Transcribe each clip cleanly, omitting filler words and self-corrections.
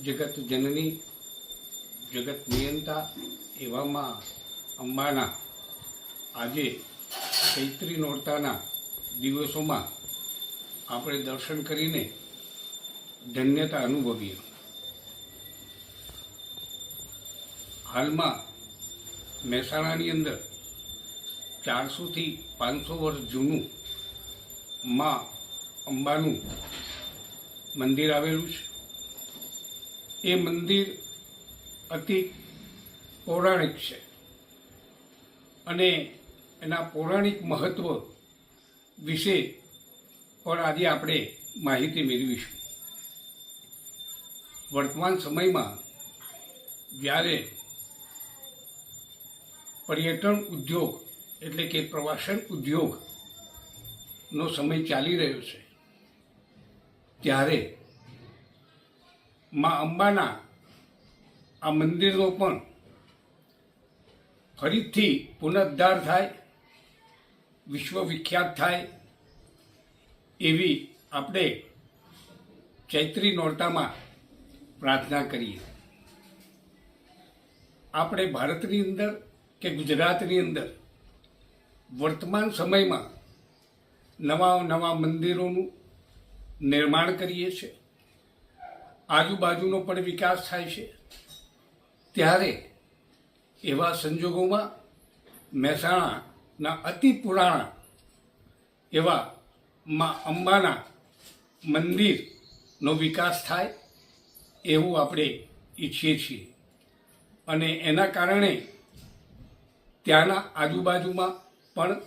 જગત જનની જગત નિયંતા એવામાં અંબાના આજે ચૈત્રી નોરતાના દિવસોમાં આપણે દર્શન કરીને ધન્યતા અનુભવીએ. હાલમાં મહેસાણાની અંદર 400થી 500 વર્ષ જૂનું માં અંબાનું મંદિર આવેલું છે. એ મંદિર અતિ પૌરાણિક છે અને એના પૌરાણિક મહત્વ વિશે પણ આજે આપણે માહિતી મેળવીશું. વર્તમાન સમયમાં જ્યારે પર્યટન ઉદ્યોગ એટલે કે પ્રવાસન ઉદ્યોગનો સમય ચાલી રહ્યો છે, ત્યારે મા અંબાના આ મંદિરનો પણ ફરીથી પુનરુદ્ધાર થાય, વિશ્વવિખ્યાત થાય એવી આપણે ચૈત્રી નોરતામાં પ્રાર્થના કરીએ. આપણે ભારતની અંદર કે ગુજરાતની અંદર વર્તમાન સમયમાં નવા મંદિરોનું નિર્માણ કરીએ છીએ, આજુબાજુનો પણ વિકાસ થાય છે. ત્યારે એવા સંજોગોમાં મહેસાણાના અતિ પુરાણા એવા મા અંબાના મંદિરનો વિકાસ થાય એવું આપણે ઈચ્છીએ છીએ અને એના કારણે ત્યાંના આજુબાજુમાં પણ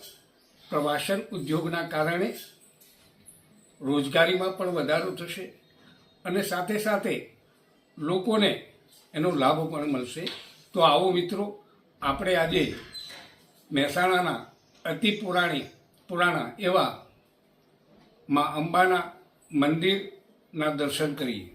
પ્રવાસન ઉદ્યોગના કારણે રોજગારીમાં પણ વધારો થશે અને સાથે સાથે લોકોને એનો લાભ પણ મળશે. તો આવો મિત્રો, આપણે આજે મહેસાણાના અતિ પુરાણા એવા મા અંબાના મંદિરના દર્શન કરીએ.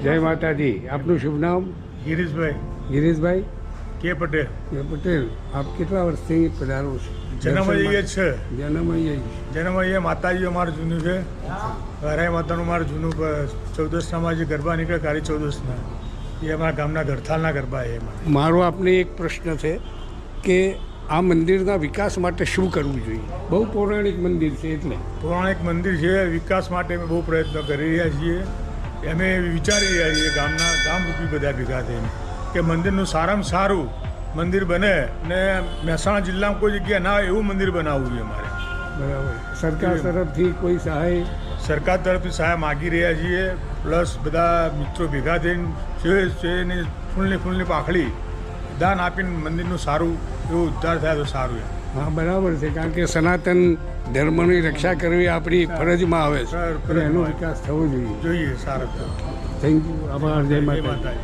જય માતાજી. આપનું શુભ નામ? ગિરીશભાઈ ગિરીશભાઈ કે પટેલ. પટેલ, આપ કેટલા વર્ષથી પધારો છો? જન્મ અહીંયા જ છે. જન્મ અહીંયા માતાજી અમારું જૂનું છે. હરાઈ માતાનું મારું જૂનું 14 જે ગરબા નીકળે કાળી 14 એ અમારા ગામના ગરથાલના ગરબા એ. મારો આપને એક પ્રશ્ન છે કે આ મંદિરના વિકાસ માટે શું કરવું જોઈએ? બહુ પૌરાણિક મંદિર છે એટલે. પૌરાણિક મંદિર છે, વિકાસ માટે અમે બહુ પ્રયત્નો કરી રહ્યા છીએ. અમે વિચારી રહ્યા છીએ ગામરૂપી બધા ભેગા થઈને કે મંદિરનું સારામાં સારું મંદિર બને ને મહેસાણા જિલ્લામાં કોઈ જગ્યા ના હોય એવું મંદિર બનાવવું જોઈએ અમારે. બરાબર. સરકાર તરફથી કોઈ સહાય? સરકાર તરફથી સહાય માગી રહ્યા છીએ, પ્લસ બધા મિત્રો ભેગા થઈને છે ફૂલની પાખડી દાન આપીને મંદિરનું સારું એવું ઉદ્ધાર થાય તો સારું એમ. હા, બરાબર છે, કારણ કે સનાતન ધર્મની રક્ષા કરવી આપણી ફરજમાં આવે છે, એનો વિકાસ થવો જોઈએ. સારું. Thank you. આભાર. જય માતા.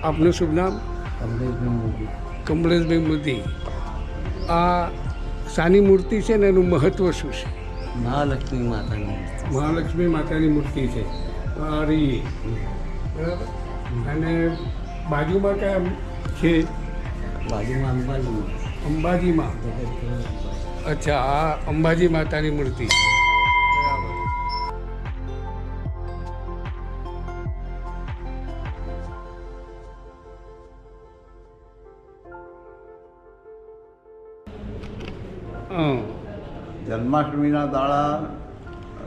આપનું શુભ નામ? કમલેશભાઈ મોદી. આ શાની મૂર્તિ છે ને એનું મહત્વ શું છે? મહાલક્ષ્મી માતાની મૂર્તિ. મહાલક્ષ્મી માતાની મૂર્તિ છે. અરે બરાબર. અને બાજુમાં કયા છે? બાજુમાં અંબાજી અંબાજીમાં. અચ્છા, આ અંબાજી માતાની મૂર્તિ. બરાબર. હા. જન્માષ્ટમીના દાડા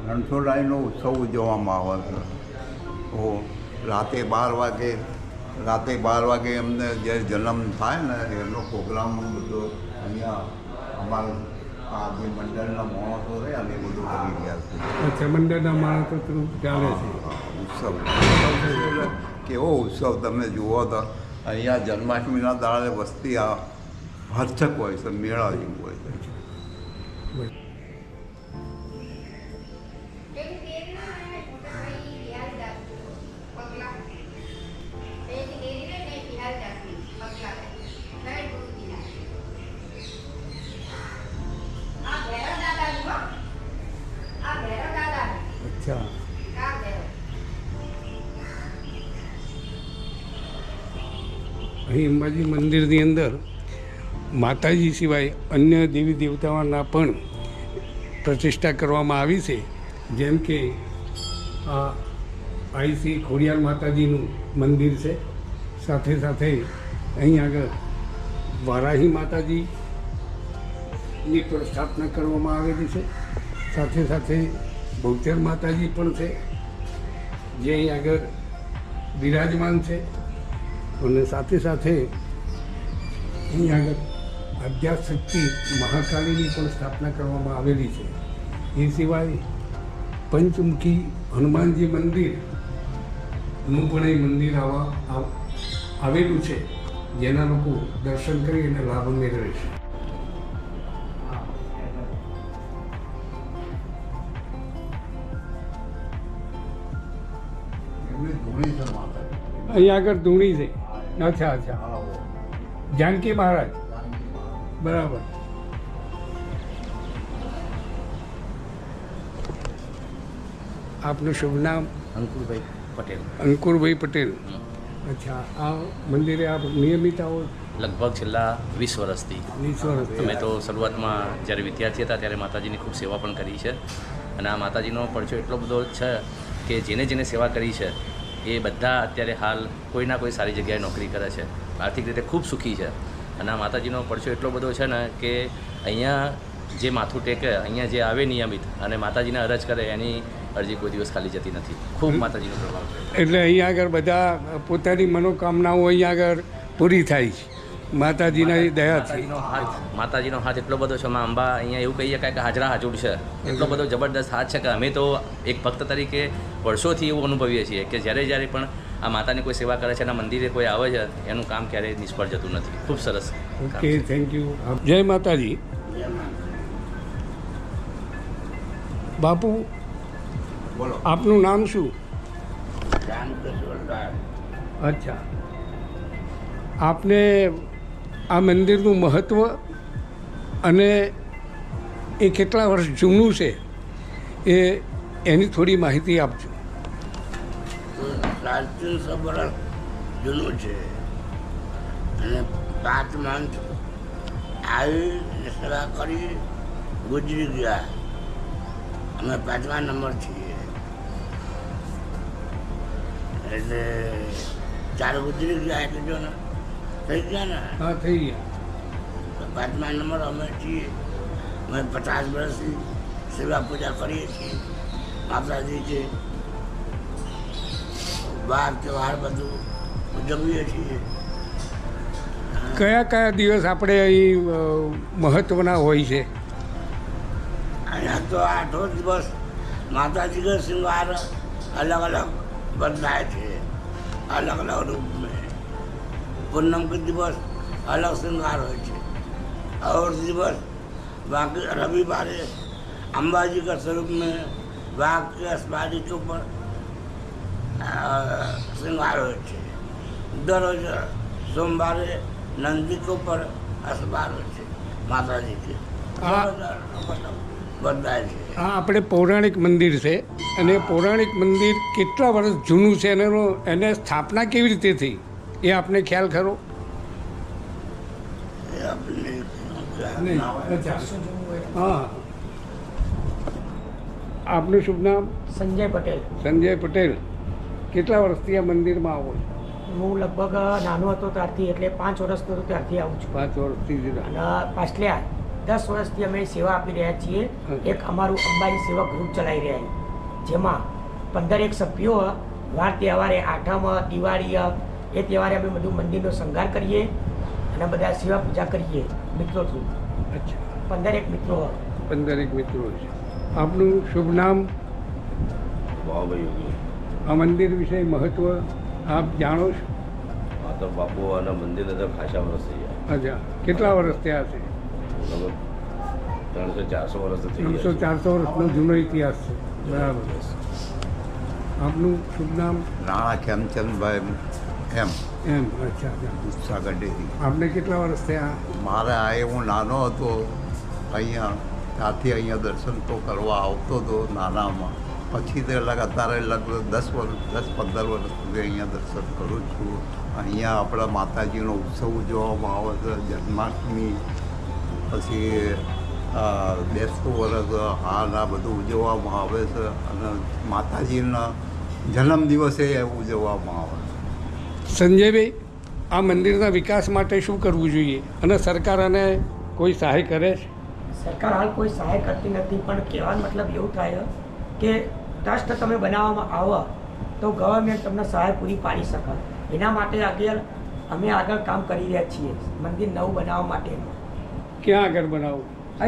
રણછોડરાયનો ઉત્સવ ઉજવવામાં આવે છે. તો રાતે 12 વાગે એમને જ્યારે જન્મ થાય ને એનો પ્રોગ્રામ બધો અહીંયા અમારા આ જે મંડળના માણસો રહ્યા ને એ બધું કરી રહ્યા છે. અચ્છા, મંડળના માણસો થ્રુ ચાલે છે. ઉત્સવ કેવો ઉત્સવ તમે જુઓ તો અહીંયા જન્માષ્ટમીના દાડે વસ્તી આ હર્ષક હોય છે, મેળા જેવું હોય છે. અચ્છા. અહીં અંબાજી મંદિરની અંદર માતાજી સિવાય અન્ય દેવી દેવતાઓના પણ પ્રતિષ્ઠા કરવામાં આવી છે. જેમ કે આ આઈસી ખોડિયાર માતાજીનું મંદિર છે. સાથે સાથે અહીં આગળ વારાહી માતાજીની પણ સ્થાપના કરવામાં આવેલી છે. સાથે સાથે બહુચર માતાજી પણ છે, જે અહીં આગળ બિરાજમાન છે. અને સાથે સાથે અહીં આગળ આદ્યાશક્તિ મહાકાળીની પણ સ્થાપના કરવામાં આવેલી છે. એ સિવાય પંચમુખી હનુમાનજી મંદિરનું પણ એ મંદિર આવેલું છે, જેના લોકો દર્શન કરી અને લાભ મેળવે છે. અહીં આગળ ધૂણી છે. અચ્છા અચ્છા, જાનકી મહારાજ. બરાબર. આપનું શુભ નામ? અંકુરભાઈ પટેલ. અંકુરભાઈ પટેલ. અચ્છા, આ મંદિરે આપ નિયમિત આવો? લગભગ છેલ્લા 20 વર્ષથી. 20 વર્ષ. અમે તો શરૂઆતમાં જ્યારે વિદ્યાર્થી હતા ત્યારે માતાજીની ખૂબ સેવા પણ કરી છે. અને આ માતાજીનો પડછો એટલો બધો છે કે જેને જેને સેવા કરી છે એ બધા અત્યારે હાલ કોઈના કોઈ સારી જગ્યાએ નોકરી કરે છે, આર્થિક રીતે ખૂબ સુખી છે. અને આ માતાજીનો પડછો એટલો બધો છે ને કે અહીંયા જે માથું ટેકે, અહીંયા જે આવે નિયમિત અને માતાજીને અરજ કરે, એની અરજી કોઈ દિવસ ખાલી જતી નથી. ખૂબ માતાજીનો પ્રભાવ છે. એટલે અહીંયા આગળ બધા પોતાની મનોકામનાઓ અહીંયા આગળ પૂરી થાય છે માતાજીના દયાથી. માતાજીનો હાથ એટલો બધો છે. માં અંબા અહીંયા એવું કહીએ કે હાજરા હાજર છે. એટલો બધો જબરદસ્ત હાથ છે કે અમે તો એક ભક્ત તરીકે વર્ષોથી એવું અનુભવીએ છીએ કે જ્યારે પણ આ માતાની કોઈ સેવા કરે છે, એના મંદિરે કોઈ આવે છે, એનું કામ ક્યારેય નિષ્ફળ જતું નથી. ખૂબ સરસ. Okay, thank you. જય માતાજી. બાપુ, બોલો. આપનું નામ શું? અચ્છા, આપને આ મંદિરનું મહત્ત્વ અને એ કેટલા વર્ષ જૂનું છે એની થોડી માહિતી આપજો. 300 વર્ષ જૂનું છે અને 5 મંથ આવી સેવા કરી ગુજરી ગયા. અમે 5મા નંબર છીએ, એટલે 4 ગુજરી ગયા એટલે જો ને થઈ ગયા ને. હા, થઈ ગયા. 5મા નંબર અમે છીએ. અમે 50 વર્ષથી સેવા પૂજા કરીએ છીએ. માતાજી છે, વાર તહેવાર બધું ઉજવીએ છીએ. કયા કયા દિવસ આપણે અહીં મહત્ત્વના હોય છે? અહીંયા તો 8 દિવસ માતાજી का श्रृंगार अलग अलग बदलाए थे, अलग अलग रूप में. पूनम के दिवस अलग श्रृंगार हो और दिवस बाकी रविवार अंबाजी का स्वरूप में बाघ के अस्पादी के ऊपर श्रृंगार हो. दररोज सोमवार नंदी के ऊपर अखबार है माता जी के बधाए છે। આ આપણે પૌરાણિક મંદિર છે અને પૌરાણિક મંદિર કેટલા વર્ષ જૂનું છે અને એને સ્થાપના કેવી રીતે થઈ એ આપને ખ્યાલ ખરો? એ આપણે નહીં, અચ્છા. હા, આપનું શુભ નામ? સંજય પટેલ. સંજય પટેલ. કેટલા વર્ષથી આ મંદિરમાં આવો છો? હું લગભગ નાનો હતો ત્યારથી, એટલે 5 વર્ષનો હતો ત્યારથી આવું છું. 5 વર્ષથી જ. અને પાછલા 10 વર્ષથી અમે સેવા આપી રહ્યા છીએ. એક અમારું અંબાજી સેવા ગ્રુપ ચલાવી રહ્યા છીએ, જેમાં 15 સભ્યો વાર તહેવારે, આઠમ, દિવાળી એ તહેવારે અમે બધું મંદિરનો શણગાર કરીએ અને બધા સેવા પૂજા કરીએ મિત્રો થ્રુ. અચ્છા, 15 મિત્રો. 15 મિત્રો છે. આપનું શુભ નામ? ભાવભાઈ આ મંદિર વિશે મહત્વ આપ જાણો છો? આ તો બાપુ અને મંદિરને તો ખાસા વર્ષ થઈ ગયા. અચ્છા, કેટલા વર્ષ થયા છે? લગભગ 300-400 વર્ષ તો થઈ 300-400 વર્ષનો જૂનો ઇતિહાસ છે. બરાબર. આપનું શુભ નામ? રાણા ખેમચંદભાઈ એમ એમ. અચ્છા, અચ્છા. ઉત્સાહગઢેથી. આપને કેટલા વર્ષ થયા? મારે આ હું નાનો હતો અહીંયા, ત્યાંથી અહીંયા દર્શન તો કરવા આવતો હતો નાનામાં. પછી તે અત્યારે લગભગ 10-15 વર્ષ સુધી અહીંયા દર્શન કરું છું. અહીંયા આપણા માતાજીનો ઉત્સવ ઉજવવામાં આવે છે, જન્માષ્ટમી, પછી બેસતું વરસ, હાલ આ બધું ઉજવવામાં આવે છે. અને માતાજીના જન્મદિવસે ઉજવવામાં આવે છે. સંજયભાઈ, આ મંદિરના વિકાસ માટે શું કરવું જોઈએ અને સરકાર આને કોઈ સહાય કરે છે? સરકાર હાલ કોઈ સહાય કરતી નથી, પણ કહેવાનો મતલબ એવું થાય કે ટ્રસ્ટ તમે બનાવવામાં આવો તો ગવર્મેન્ટ તમને સહાય પૂરી પાડી શકે. એના માટે અમે આગળ કામ કરી રહ્યા છીએ મંદિર નવું બનાવવા માટે. ક્યાં આગળ બનાવવું? આ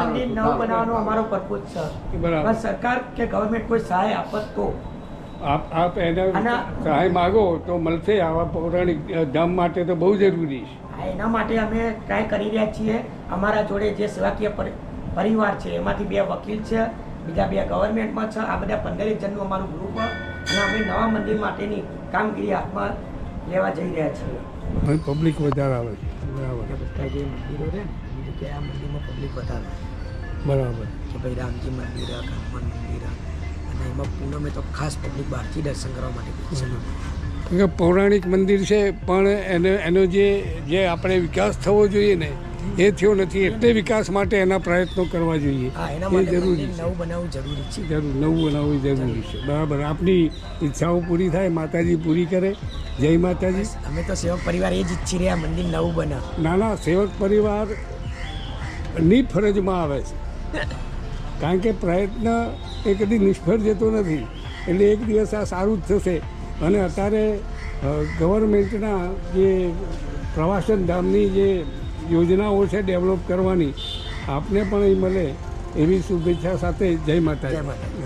મંદિર નવું બનાવવાનો અમારો પર્પોઝ છે. બરાબર. પણ સરકાર કે ગવર્મેન્ટ કોઈ સહાય આપત તો આપ એના સહાય માગો તો મળશે. આવા પૌરાણિક ધામ માટે તો બહુ જરૂરી છે. એના માટે અમે ટ્રાય કરી રહ્યા છીએ. અમારા જોડે જે સેવાકીય પરિવાર છે એમાંથી 2 વકીલ છે, બીજા 2 ગવર્મેન્ટમાં છે. આ બધા 15 જણનું અમારું ગ્રુપ, અને અમે નવા મંદિર માટેની કામગીરી હાથમાં લેવા જઈ રહ્યા છીએ. પબ્લિક વધારે આવે છે. બરાબર. બધા જે મંદિરો છે ને, બીજું કે આ મંદિરમાં પબ્લિક વધારે, બરાબર. કે ભાઈ રામજી મંદિર, હનુમાન મંદિર, અને એમાં પૂનમે તો ખાસ પબ્લિક બહારથી દર્શન કરવા માટે કે પૌરાણિક મંદિર છે, પણ એનો જે આપણે વિકાસ થવો જોઈએ ને એ થયો નથી. એટલે વિકાસ માટે એના પ્રયત્નો કરવા જોઈએ. એના એ માટે જરૂરી છે. નવું બનાવવું જરૂરી છે. જરૂર નવું બનાવવું જરૂરી છે. બરાબર. આપની ઈચ્છાઓ પૂરી થાય, માતાજી પૂરી કરે. જય માતાજી. અમે તો સેવક પરિવાર એ જ ઈચ્છી રહ્યા મંદિર નવું બને. નાના સેવક પરિવારની ફરજમાં આવે છે, કારણ કે પ્રયત્ન એ કદી નિષ્ફળ જતો નથી. એટલે એક દિવસ આ સારું જ થશે. અને અત્યારે ગવર્મેન્ટના જે પ્રવાસન ધામની જે યોજનાઓ છે ડેવલપ કરવાની, આપને પણ એ મળે એવી શુભેચ્છા સાથે જય માતાજી. જય માતાજી.